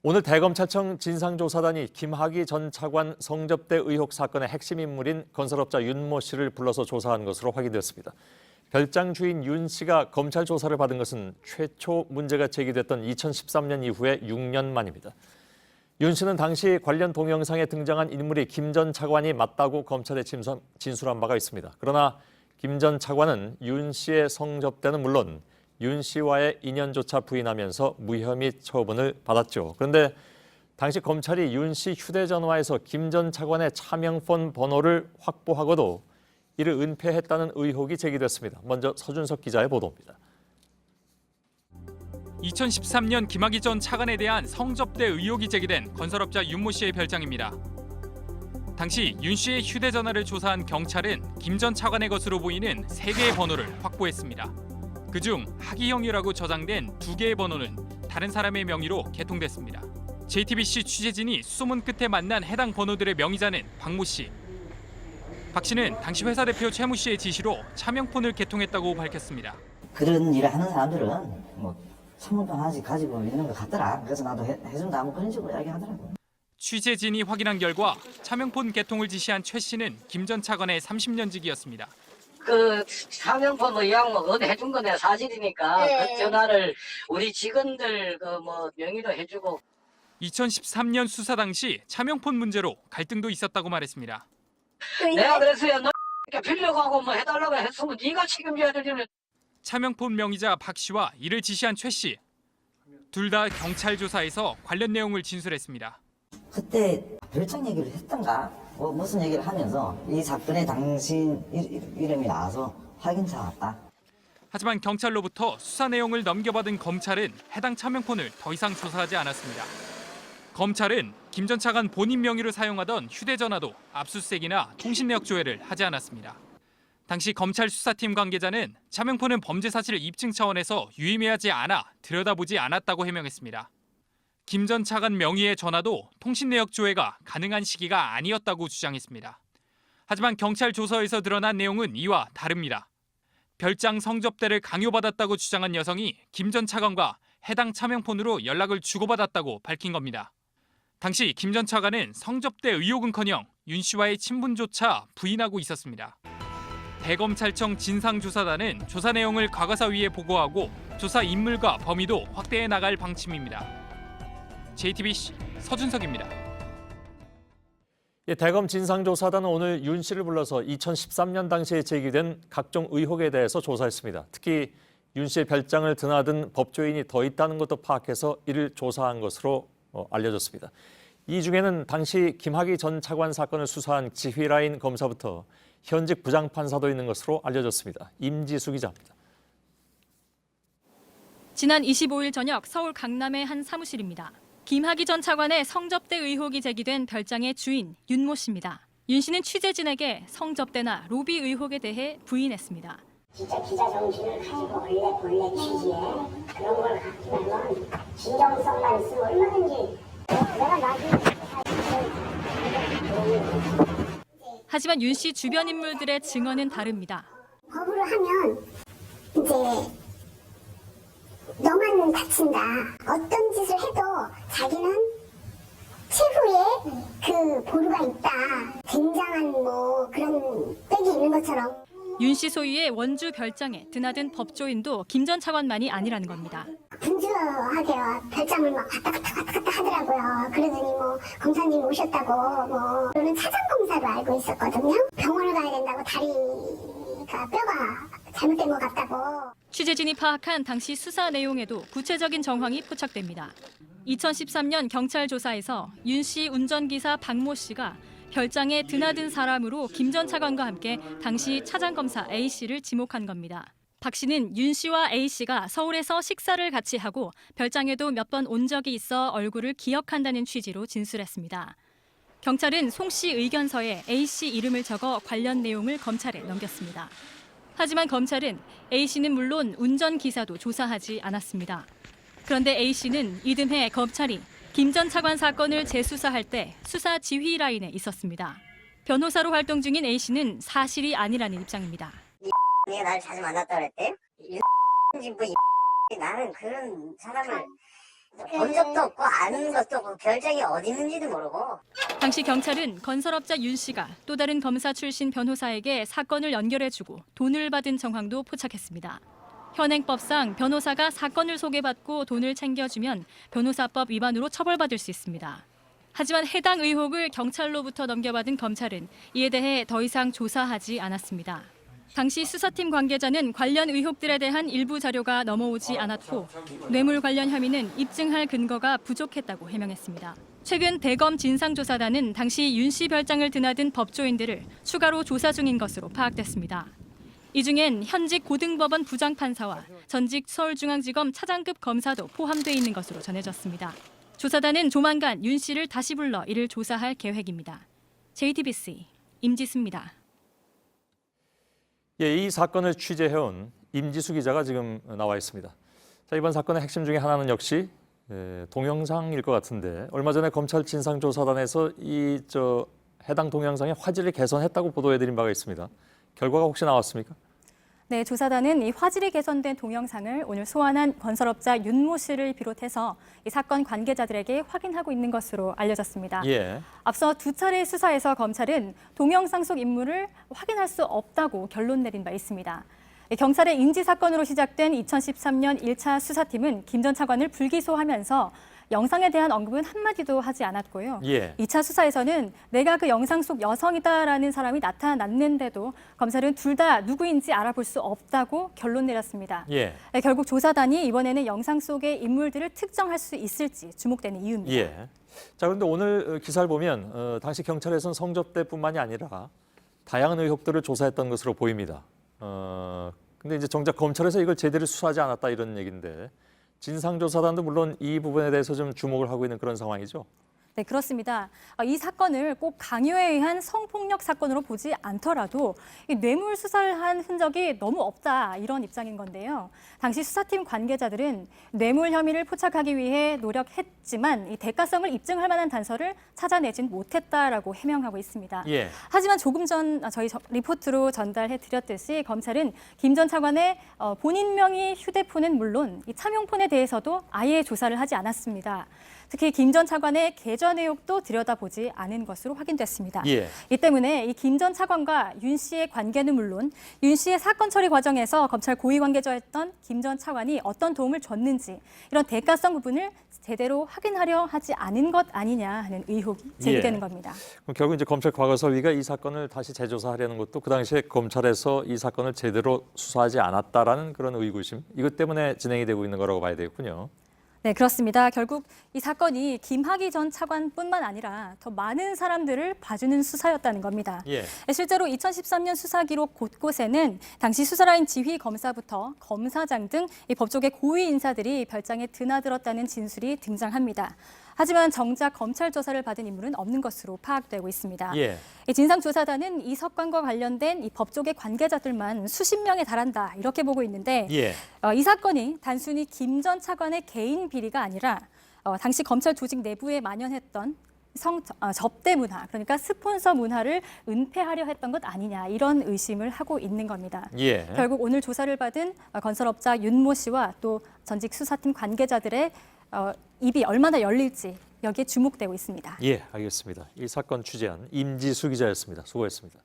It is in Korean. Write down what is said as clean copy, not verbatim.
오늘 대검찰청 진상조사단이 김학의 전 차관 성접대 의혹 사건의 핵심 인물인 건설업자 윤모 씨를 불러서 조사한 것으로 확인됐습니다. 별장 주인 윤 씨가 검찰 조사를 받은 것은 최초 문제가 제기됐던 2013년 이후에 6년 만입니다. 윤 씨는 당시 관련 동영상에 등장한 인물이 김 전 차관이 맞다고 검찰에 진술한 바가 있습니다. 그러나 김 전 차관은 윤 씨의 성접대는 물론 윤 씨와의 인연조차 부인하면서 무혐의 처분을 받았죠. 그런데 당시 검찰이 윤 씨 휴대전화에서 김 전 차관의 차명폰 번호를 확보하고도 이를 은폐했다는 의혹이 제기됐습니다. 먼저 서준석 기자의 보도입니다. 2013년 김학의 전 차관에 대한 성접대 의혹이 제기된 건설업자 윤모 씨의 별장입니다. 당시 윤 씨의 휴대전화를 조사한 경찰은 김 전 차관의 것으로 보이는 3개의 번호를 확보했습니다. 그중 학의형이라고 저장된 2개의 번호는 다른 사람의 명의로 개통됐습니다. JTBC 취재진이 수소문 끝에 만난 해당 번호들의 명의자는 박모 씨. 박 씨는 당시 회사 대표 최모 씨의 지시로 차명폰을 개통했다고 밝혔습니다. 그런 일을 하는 사람들은 뭐 선물판 하나씩 가지고 있는 것 같더라. 그래서 나도 해준다 뭐 그런 식으로 이야기하더라고요. 취재진이 확인한 결과 차명폰 개통을 지시한 최 씨는 김 전 차관의 30년직이었습니다. 그 차명폰 뭐 이왕 뭐 어디 해준 건 내 사실이니까 그 전화를 우리 직원들 그 뭐 명의로 해주고. 2013년 수사 당시 차명폰 문제로 갈등도 있었다고 말했습니다. 내가 그랬어요. 너 빌려고 하고 뭐 해달라고 했으면 네가 책임져야 되는. 차명폰 명의자 박 씨와 이를 지시한 최 씨. 둘 다 경찰 조사에서 관련 내용을 진술했습니다. 그때 별장 얘기를 했던가 뭐 무슨 얘기를 하면서 이 사건에 당신 이름이 나와서 확인차 왔다. 하지만 경찰로부터 수사 내용을 넘겨받은 검찰은 해당 차명폰을 더 이상 조사하지 않았습니다. 검찰은 김 전 차관 본인 명의로 사용하던 휴대전화도 압수수색이나 통신내역 조회를 하지 않았습니다. 당시 검찰 수사팀 관계자는 차명폰은 범죄 사실 입증 차원에서 유의미하지 않아 들여다보지 않았다고 해명했습니다. 김 전 차관 명의의 전화도 통신내역 조회가 가능한 시기가 아니었다고 주장했습니다. 하지만 경찰 조서에서 드러난 내용은 이와 다릅니다. 별장 성접대를 강요받았다고 주장한 여성이 김 전 차관과 해당 차명폰으로 연락을 주고받았다고 밝힌 겁니다. 당시 김 전 차관은 성접대 의혹은커녕 윤 씨와의 친분조차 부인하고 있었습니다. 대검찰청 진상조사단은 조사 내용을 과거사위에 보고하고 조사 인물과 범위도 확대해 나갈 방침입니다. JTBC 서준석입니다. 대검 진상조사단은 오늘 윤 씨를 불러서 2013년 당시에 제기된 각종 의혹에 대해서 조사했습니다. 특히 윤 씨의 별장을 드나든 법조인이 더 있다는 것도 파악해서 이를 조사한 것으로 알려졌습니다. 이 중에는 당시 김학의 전 차관 사건을 수사한 지휘라인 검사부터 현직 부장판사도 있는 것으로 알려졌습니다. 임지수 기자입니다. 지난 25일 저녁 서울 강남의 한 사무실입니다. 김학의 전 차관의 성접대 의혹이 제기된 별장의 주인 윤모 씨입니다. 윤 씨는 취재진에게 성접대나 로비 의혹에 대해 부인했습니다. 진짜 기자 정신을 가지고 본래 취지에 그런 걸 갖기면 진정성만 있으면 얼마든지 내가 나중에 하지만 윤 씨 주변 인물들의 증언은 다릅니다. 거부를 하면 이제 너만 다친다. 어떤 짓을 해도 자기는 최후에 그 보루가 있다. 굉장한 뭐 그런 빽이 있는 것처럼. 윤 씨 소유의 원주 별장에 드나든 법조인도 김 전 차관만이 아니라는 겁니다. 분주하게 별장을 막 왔다 갔다 하더라고요. 그러더니 뭐 검사님 오셨다고 뭐 저는 차장 검사로 알고 있었거든요. 병원을 가야 된다고 다리가 뼈가 잘못된 것 같다고. 취재진이 파악한 당시 수사 내용에도 구체적인 정황이 포착됩니다. 2013년 경찰 조사에서 윤 씨 운전기사 박모 씨가 별장에 드나든 사람으로 김 전 차관과 함께 당시 차장검사 A 씨를 지목한 겁니다. 박 씨는 윤 씨와 A 씨가 서울에서 식사를 같이 하고 별장에도 몇 번 온 적이 있어 얼굴을 기억한다는 취지로 진술했습니다. 경찰은 송 씨 의견서에 A 씨 이름을 적어 관련 내용을 검찰에 넘겼습니다. 하지만 검찰은 A 씨는 물론 운전기사도 조사하지 않았습니다. 그런데 A 씨는 이듬해 검찰이 김 전 차관 사건을 재수사할 때 수사 지휘 라인에 있었습니다. 변호사로 활동 중인 A 씨는 사실이 아니라는 입장입니다. 내가 나를 자주 만났다 그랬대? 나는 그런 사람을 본 적도 없고 아는 것도 없고 결정이 어디 있는지도 모르고. 당시 경찰은 건설업자 윤 씨가 또 다른 검사 출신 변호사에게 사건을 연결해주고 돈을 받은 정황도 포착했습니다. 현행법상 변호사가 사건을 소개받고 돈을 챙겨주면 변호사법 위반으로 처벌받을 수 있습니다. 하지만 해당 의혹을 경찰로부터 넘겨받은 검찰은 이에 대해 더 이상 조사하지 않았습니다. 당시 수사팀 관계자는 관련 의혹들에 대한 일부 자료가 넘어오지 않았고 뇌물 관련 혐의는 입증할 근거가 부족했다고 해명했습니다. 최근 대검 진상조사단은 당시 윤 씨 별장을 드나든 법조인들을 추가로 조사 중인 것으로 파악됐습니다. 이 중엔 현직 고등법원 부장판사와 전직 서울중앙지검 차장급 검사도 포함돼 있는 것으로 전해졌습니다. 조사단은 조만간 윤 씨를 다시 불러 이를 조사할 계획입니다. JTBC 임지수입니다. 예, 이 사건을 취재해온 임지수 기자가 지금 나와 있습니다. 자, 이번 사건의 핵심 중에 하나는 역시 동영상일 것 같은데 얼마 전에 검찰 진상조사단에서 해당 동영상의 화질을 개선했다고 보도해드린 바가 있습니다. 결과가 혹시 나왔습니까? 네, 조사단은 이 화질이 개선된 동영상을 오늘 소환한 건설업자 윤모 씨를 비롯해서 이 사건 관계자들에게 확인하고 있는 것으로 알려졌습니다. 예. 앞서 두 차례 수사에서 검찰은 동영상 속 인물을 확인할 수 없다고 결론 내린 바 있습니다. 경찰의 인지 사건으로 시작된 2013년 1차 수사팀은 김 전 차관을 불기소하면서 영상에 대한 언급은 한마디도 하지 않았고요. 예. 2차 수사에서는 내가 그 영상 속 여성이다라는 사람이 나타났는데도 검찰은 둘 다 누구인지 알아볼 수 없다고 결론 내렸습니다. 예. 결국 조사단이 이번에는 영상 속의 인물들을 특정할 수 있을지 주목되는 이유입니다. 예. 자, 그런데 오늘 기사를 보면 당시 경찰에서는 성접대뿐만이 아니라 다양한 의혹들을 조사했던 것으로 보입니다. 근데 이제 정작 검찰에서 이걸 제대로 수사하지 않았다 이런 얘기인데 진상조사단도 물론 이 부분에 대해서 좀 주목을 하고 있는 그런 상황이죠. 네, 그렇습니다. 이 사건을 꼭 강요에 의한 성폭력 사건으로 보지 않더라도 이 뇌물 수사를 한 흔적이 너무 없다 이런 입장인 건데요. 당시 수사팀 관계자들은 뇌물 혐의를 포착하기 위해 노력했지만 이 대가성을 입증할 만한 단서를 찾아내진 못했다라고 해명하고 있습니다. 예. 하지만 조금 전 저희 리포트로 전달해드렸듯이 검찰은 김 전 차관의 본인 명의 휴대폰은 물론 이 차명폰에 대해서도 아예 조사를 하지 않았습니다. 특히 김 전 차관의 계좌 내역도 들여다보지 않은 것으로 확인됐습니다. 예. 이 때문에 이 김 전 차관과 윤 씨의 관계는 물론 윤 씨의 사건 처리 과정에서 검찰 고위 관계자였던 김 전 차관이 어떤 도움을 줬는지 이런 대가성 부분을 제대로 확인하려 하지 않은 것 아니냐 하는 의혹이 제기되는 겁니다. 그럼 결국 이제 검찰 과거서위가 이 사건을 다시 재조사하려는 것도 그 당시에 검찰에서 이 사건을 제대로 수사하지 않았다라는 그런 의구심 이것 때문에 진행이 되고 있는 거라고 봐야 되겠군요. 네, 그렇습니다. 결국 이 사건이 김학의 전 차관뿐만 아니라 더 많은 사람들을 봐주는 수사였다는 겁니다. 예. 실제로 2013년 수사 기록 곳곳에는 당시 수사라인 지휘 검사부터 검사장 등 이 법조계 고위 인사들이 별장에 드나들었다는 진술이 등장합니다. 하지만 정작 검찰 조사를 받은 인물은 없는 것으로 파악되고 있습니다. 예. 진상조사단은 이 사건과 관련된 이 법조계 관계자들만 수십 명에 달한다 이렇게 보고 있는데 예. 이 사건이 단순히 김 전 차관의 개인 비리가 아니라 당시 검찰 조직 내부에 만연했던 접대 문화, 그러니까 스폰서 문화를 은폐하려 했던 것 아니냐 이런 의심을 하고 있는 겁니다. 예. 결국 오늘 조사를 받은 건설업자 윤모 씨와 또 전직 수사팀 관계자들의 입이 얼마나 열릴지 여기에 주목되고 있습니다. 예, 알겠습니다. 이 사건 취재한 임지수 기자였습니다. 수고했습니다.